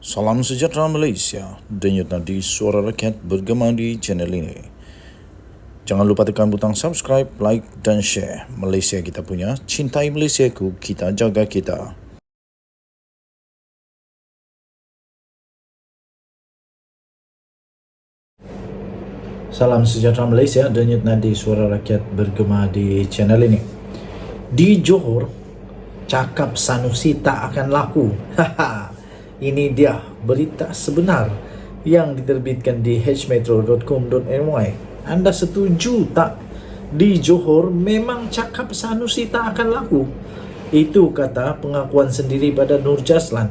Salam sejahtera Malaysia, denyut nadi suara rakyat bergema di channel ini. Jangan lupa tekan butang subscribe, like dan share. Malaysia kita punya, cintai Malaysiaku, kita jaga kita. Salam sejahtera Malaysia, denyut nadi suara rakyat bergema di channel ini. Di Johor, cakap Sanusi tak akan laku. Ini dia berita sebenar yang diterbitkan di hmetro.com.my. Anda setuju tak? Di Johor memang cakap Sanusi tak akan laku. Itu kata pengakuan sendiri pada Nur Jazlan.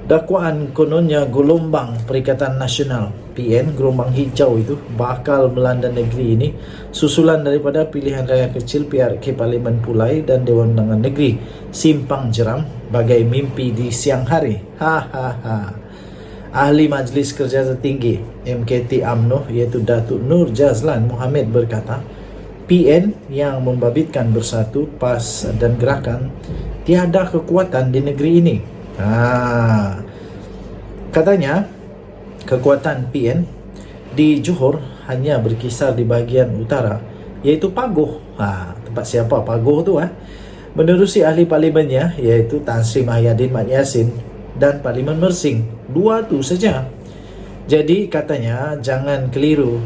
Dakwaan kononnya gelombang Perikatan Nasional PN, gelombang hijau itu, bakal melanda negeri ini susulan daripada pilihan raya kecil PRK Parlimen Pulai dan Dewan Undangan Negeri simpang jeram bagai mimpi di siang hari. Ahli Majlis Kerja Tertinggi MKT UMNO iaitu Datuk Nur Jazlan Mohammed berkata, PN yang membabitkan Bersatu, PAS dan Gerakan tiada kekuatan di negeri ini. Katanya kekuatan PN di Johor hanya berkisar di bahagian utara, iaitu Pagoh. Tempat siapa Pagoh tu? Menerusi ahli parlimennya iaitu Tan Sri Mahyadin Mat Yassin dan Parlimen Mersing. Dua tu saja. Jadi katanya jangan keliru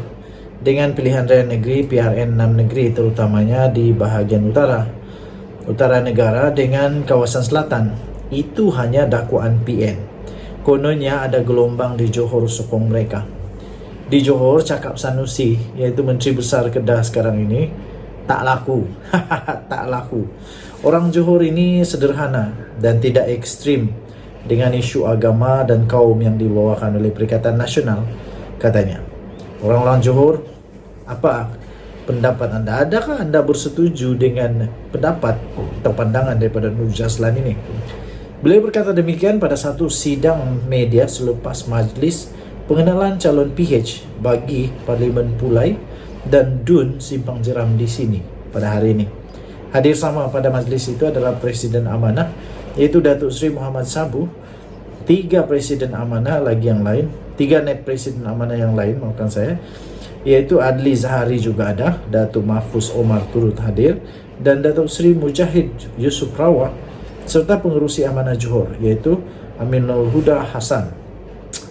dengan pilihan raya negeri PRN 6 negeri, terutamanya di bahagian utara negara dengan kawasan selatan. Itu hanya dakwaan PN. Kononnya ada gelombang di Johor sokong mereka. Di Johor, cakap Sanusi, iaitu Menteri Besar Kedah sekarang ini, tak laku. Tak laku. Orang Johor ini sederhana dan tidak ekstrim dengan isu agama dan kaum yang dibawakan oleh Perikatan Nasional, katanya. Orang-orang Johor, apa pendapat anda? Adakah anda bersetuju dengan pendapat atau pandangan daripada Nur Jazlan ini? Beliau berkata demikian pada satu sidang media selepas majlis pengenalan calon PH bagi Parlimen Pulai dan DUN Simpang Jeram di sini pada hari ini. Hadir sama pada majlis itu adalah Presiden Amanah iaitu Datuk Seri Muhammad Sabu, 3 Presiden Amanah lagi yang lain, 3 Naib Presiden Amanah yang lain, maafkan saya, iaitu Adli Zahari juga ada, Datuk Mahfuz Omar turut hadir, dan Datuk Seri Mujahid Yusuf Rawak, serta pengerusi Amanah Johor iaitu Aminul Huda Hassan.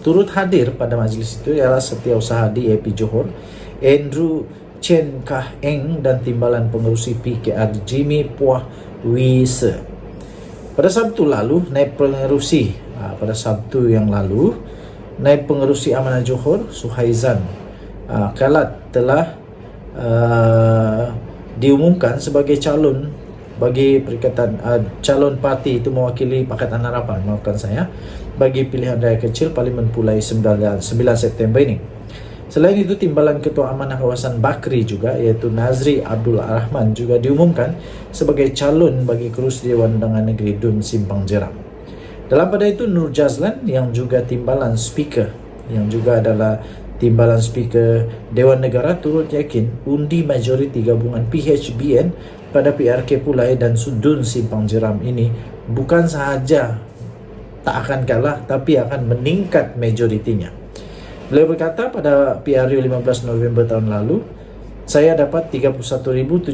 Turut hadir pada majlis itu ialah Setiausaha DAP Johor Andrew Chen Kah Eng dan Timbalan Pengerusi PKR Jimmy Puah Wise. Pada Sabtu yang lalu Naib Pengerusi Amanah Johor Suhaizan Kalat telah diumumkan sebagai calon bagi Perikatan calon parti itu mewakili Pakatan Harapan, maafkan saya, bagi pilihan raya kecil Parlimen Pulai 9 September ini. Selain itu, Timbalan Ketua Amanah Kawasan Bakri juga iaitu Nazri Abdul Rahman juga diumumkan sebagai calon bagi kerusi Dewan Undangan Negeri DUN Simpang Jeram. Dalam pada itu, Nur Jazlan yang juga Timbalan Speaker, yang juga adalah Timbalan Speaker Dewan Negara turut yakin undi majoriti gabungan PHBN pada PRK Pulai dan Sudun Simpang Jeram ini bukan sahaja tak akan kalah tapi akan meningkat majoritinya. Beliau berkata pada PRU 15 November tahun lalu, saya dapat 31,726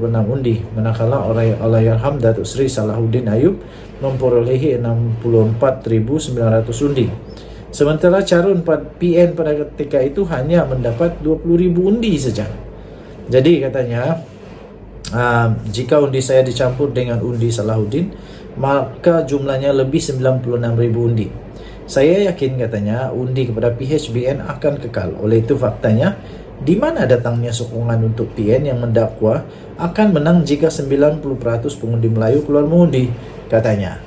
undi, manakala Allahyarham Datuk Seri Salahuddin Ayub memperolehi 64,900 undi. Sementara calon PN pada ketika itu hanya mendapat 20,000 undi saja. Jadi katanya, jika undi saya dicampur dengan undi Salahuddin, maka jumlahnya lebih 96,000 undi. Saya yakin, katanya, undi kepada PHBN akan kekal. Oleh itu faktanya, di mana datangnya sokongan untuk PN yang mendakwa akan menang jika 90% pengundi Melayu keluar mengundi, katanya.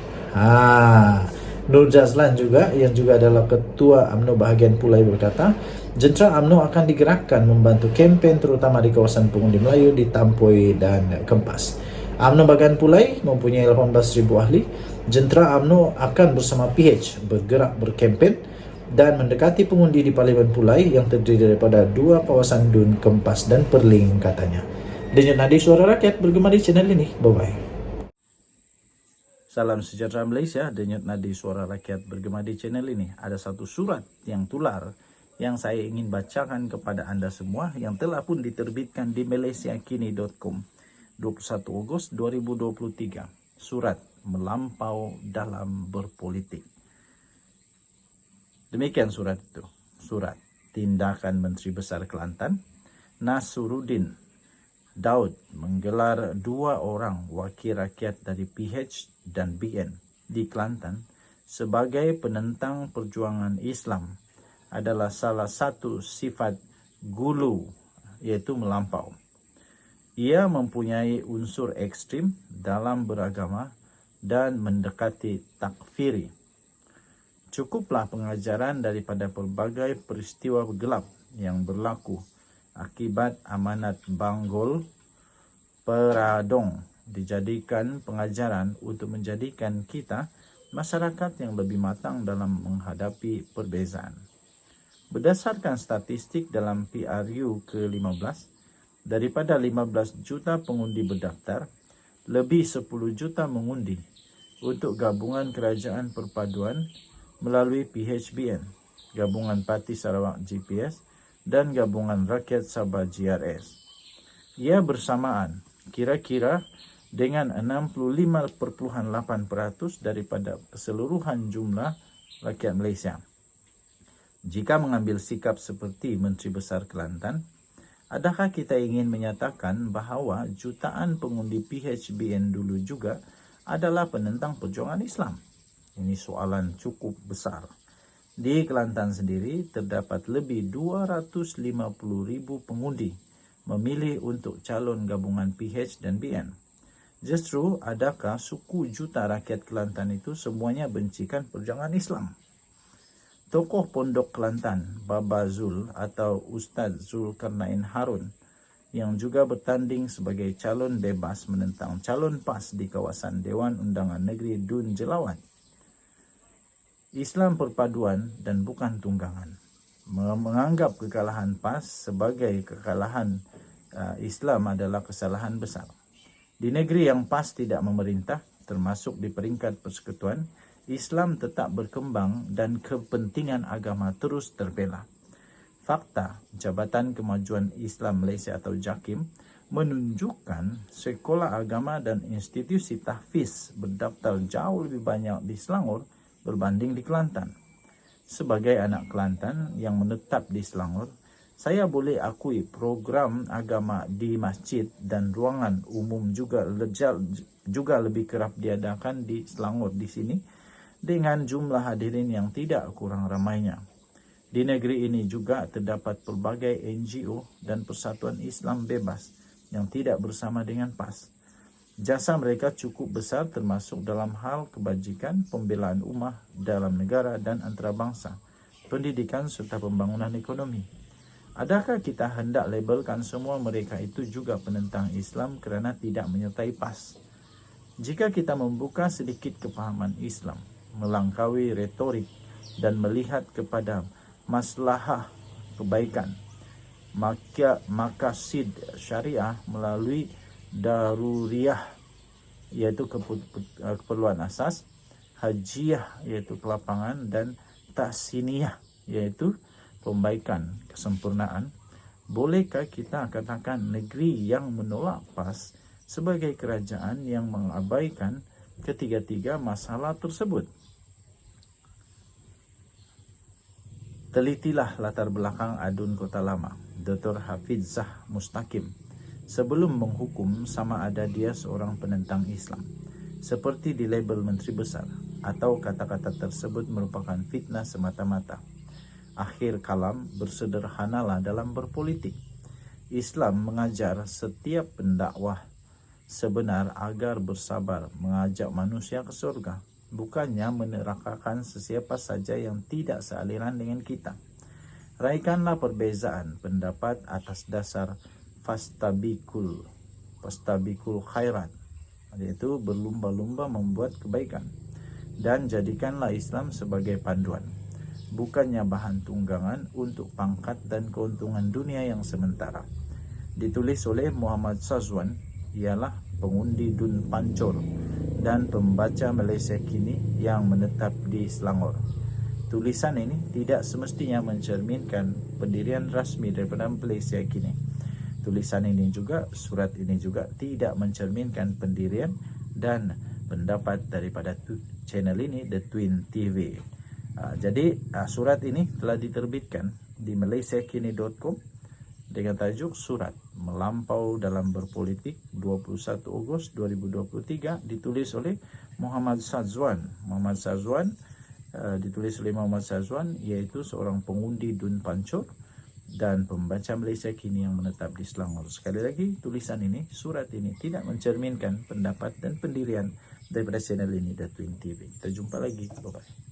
Nur Jazlan juga, yang juga adalah Ketua UMNO bahagian Pulai, berkata, jentera UMNO akan digerakkan membantu kempen terutama di kawasan pengundi Melayu di Tampoi dan Kempas. UMNO bahagian Pulai mempunyai 18,000 ahli. Jentera UMNO akan bersama PH bergerak berkempen dan mendekati pengundi di Parlimen Pulai yang terdiri daripada 2 kawasan DUN, Kempas dan Perling, katanya. Denyut nadi suara rakyat bergema di channel ini. Bye-bye. Salam sejahtera Malaysia, denyut nadi suara rakyat bergema di channel ini. Ada satu surat yang tular yang saya ingin bacakan kepada anda semua yang telah pun diterbitkan di malaysiakini.com 21 Ogos 2023. Surat melampau dalam berpolitik. Demikian surat itu. Surat tindakan Menteri Besar Kelantan Nasruddin Daud menggelar 2 orang wakil rakyat dari PH dan BN di Kelantan sebagai penentang perjuangan Islam adalah salah satu sifat gulu, yaitu melampau. Ia mempunyai unsur ekstrim dalam beragama dan mendekati takfiri. Cukuplah pengajaran daripada pelbagai peristiwa gelap yang berlaku akibat amanat Banggol Peradong dijadikan pengajaran untuk menjadikan kita masyarakat yang lebih matang dalam menghadapi perbezaan. Berdasarkan statistik dalam PRU ke-15, daripada 15 juta pengundi berdaftar, lebih 10 juta mengundi untuk Gabungan Kerajaan Perpaduan melalui PHBN, Gabungan Parti Sarawak GPS dan Gabungan Rakyat Sabah GRS. Ia bersamaan kira-kira dengan 65.8% daripada keseluruhan jumlah rakyat Malaysia. Jika mengambil sikap seperti Menteri Besar Kelantan, adakah kita ingin menyatakan bahawa jutaan pengundi PHBN dulu juga adalah penentang perjuangan Islam? Ini soalan cukup besar. Di Kelantan sendiri terdapat lebih 250,000 pengundi memilih untuk calon gabungan PH dan BN. Justru adakah suku juta rakyat Kelantan itu semuanya bencikan perjuangan Islam? Tokoh Pondok Kelantan, Baba Zul atau Ustaz Zulkarnain Harun yang juga bertanding sebagai calon bebas menentang calon PAS di kawasan Dewan Undangan Negeri Dun Jelawat. Islam perpaduan dan bukan tunggangan. Menganggap kekalahan PAS sebagai kekalahan Islam adalah kesalahan besar. Di negeri yang PAS tidak memerintah, termasuk di peringkat persekutuan, Islam tetap berkembang dan kepentingan agama terus terbela. Fakta Jabatan Kemajuan Islam Malaysia atau JAKIM menunjukkan sekolah agama dan institusi tahfiz berdaftar jauh lebih banyak di Selangor berbanding di Kelantan. Sebagai anak Kelantan yang menetap di Selangor, saya boleh akui program agama di masjid dan ruangan umum juga lebih kerap diadakan di Selangor di sini dengan jumlah hadirin yang tidak kurang ramainya. Di negeri ini juga terdapat pelbagai NGO dan Persatuan Islam Bebas yang tidak bersama dengan PAS. Jasa mereka cukup besar termasuk dalam hal kebajikan, pembelaan ummah dalam negara dan antarabangsa, pendidikan serta pembangunan ekonomi. Adakah kita hendak labelkan semua mereka itu juga penentang Islam kerana tidak menyertai PAS? Jika kita membuka sedikit kepahaman Islam, melangkaui retorik dan melihat kepada maslahah kebaikan, maka maqasid syariah melalui daruriyah iaitu keperluan asas, hajiyah iaitu kelapangan dan tahsiniyah iaitu pembaikan, kesempurnaan. Bolehkah kita katakan negeri yang menolak PAS sebagai kerajaan yang mengabaikan ketiga-tiga masalah tersebut? Telitilah latar belakang adun Kota Lama, Dr. Hafizah Mustaqim, sebelum menghukum sama ada dia seorang penentang Islam, seperti di label Menteri Besar, atau kata-kata tersebut merupakan fitnah semata-mata. Akhir kalam, bersederhanalah dalam berpolitik. Islam mengajar setiap pendakwah sebenar agar bersabar mengajak manusia ke surga, bukannya menerakakan sesiapa saja yang tidak sealiran dengan kita. Raikanlah perbezaan pendapat atas dasar fastabikul khairat, yaitu berlumba-lumba membuat kebaikan, dan jadikanlah Islam sebagai panduan, bukannya bahan tunggangan untuk pangkat dan keuntungan dunia yang sementara. Ditulis oleh Muhammad Sazwan, ialah pengundi Dun Pancor dan pembaca Malaysia kini yang menetap di Selangor. Tulisan ini tidak semestinya mencerminkan pendirian rasmi daripada Malaysia kini. Tulisan ini juga, surat ini juga tidak mencerminkan pendirian dan pendapat daripada channel ini, The Twin TV. Jadi surat ini telah diterbitkan di malaysiakini.com dengan tajuk Surat Melampau dalam Berpolitik 21 Ogos 2023, ditulis oleh Muhammad Sazwan. Ditulis oleh Muhammad Sazwan, iaitu seorang pengundi Dun Pancur dan pembaca Malaysia kini yang menetap di Selangor. Sekali lagi, tulisan ini, surat ini tidak mencerminkan pendapat dan pendirian daripada channel ini, The Twin TV. Kita jumpa lagi. Bye-bye.